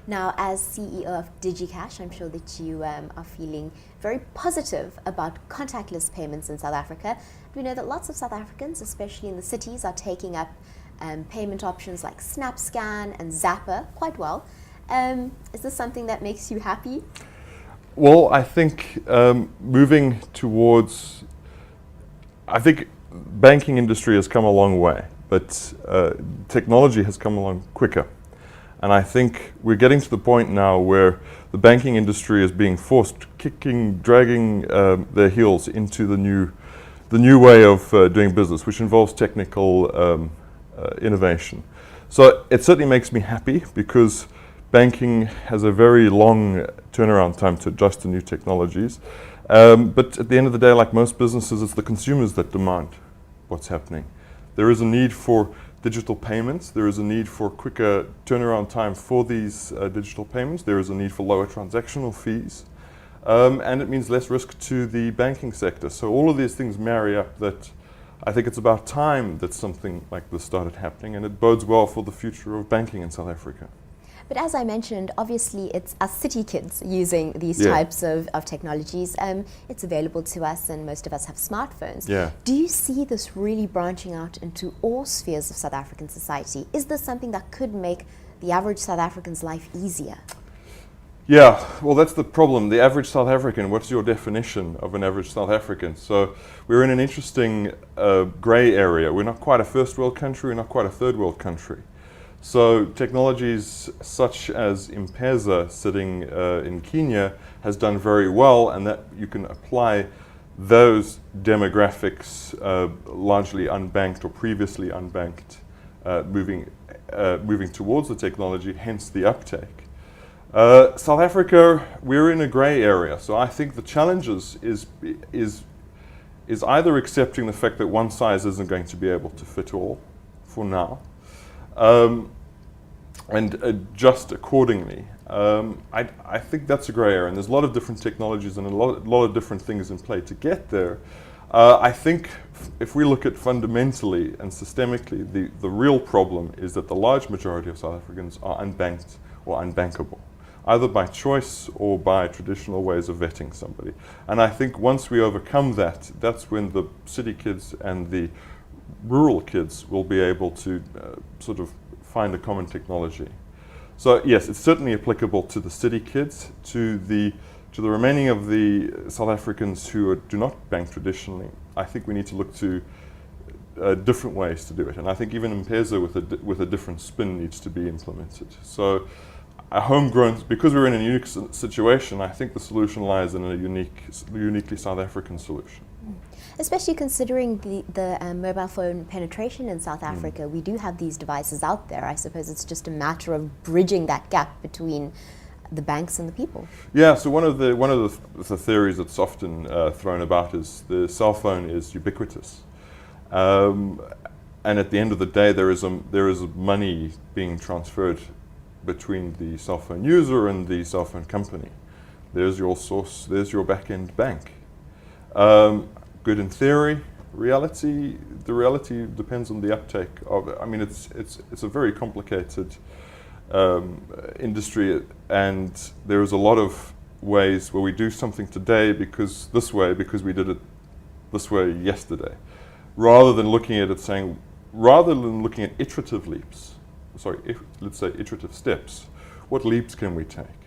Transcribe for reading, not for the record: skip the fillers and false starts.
Now, as CEO of DigiCash, I'm sure that you are feeling very positive about contactless payments in South Africa. We know that lots of South Africans, especially in the cities, are taking up payment options like SnapScan and Zapper quite well. Is this something that makes you happy? Well, I think moving towards, I think banking industry has come a long way, but technology has come along quicker. And I think we're getting to the point now where the banking industry is being forced, dragging their heels into the new way of doing business, which involves technical innovation. So it certainly makes me happy because banking has a very long turnaround time to adjust to new technologies. But at the end of the day, like most businesses, it's the consumers that demand what's happening. There is a need for digital payments. There is a need for quicker turnaround time for these digital payments. There is a need for lower transactional fees. And it means less risk to the banking sector. So all of these things marry up that I think it's about time that something like this started happening, and it bodes well for the future of banking in South Africa. But as I mentioned, obviously it's us city kids using these types of technologies. It's available to us and most of us have smartphones. Yeah. Do you see this really branching out into all spheres of South African society? Is this something that could make the average South African's life easier? Yeah, well, that's the problem. The average South African, what's your definition of an average South African? So we're in an interesting grey area. We're not quite a first world country, we're not quite a third world country. So technologies such as M-Pesa sitting in Kenya has done very well, and that you can apply those demographics, largely unbanked or previously unbanked, moving towards the technology, hence the uptake. South Africa, we're in a grey area, so I think the challenges is either accepting the fact that one size isn't going to be able to fit all for now, and adjust accordingly. I think that's a grey area, and there's a lot of different technologies and a lot of different things in play to get there. I think if we look at fundamentally and systemically, the real problem is that the large majority of South Africans are unbanked or unbankable, either by choice or by traditional ways of vetting somebody. And I think once we overcome that, that's when the city kids and the rural kids will be able to sort of find a common technology. So yes, it's certainly applicable to the city kids, to the remaining of the South Africans who do not bank traditionally. I think we need to look to different ways to do it, and I think even M-Pesa with a different spin needs to be implemented. So a homegrown, because we're in a unique situation, I think the solution lies in a uniquely South African solution. Especially considering the mobile phone penetration in South Africa. We do have these devices out there. I suppose it's just a matter of bridging that gap between the banks and the people. Yeah, so one of the theories that's often thrown about is the cell phone is ubiquitous. And at the end of the day, there is money being transferred between the cell phone user and the cell phone company. There's your source, there's your back-end bank. Good in theory, the reality depends on the uptake of it. I mean, it's a very complicated industry, and there is a lot of ways where we do something today because we did it this way yesterday, rather than looking at iterative leaps, let's say iterative steps, what leaps can we take?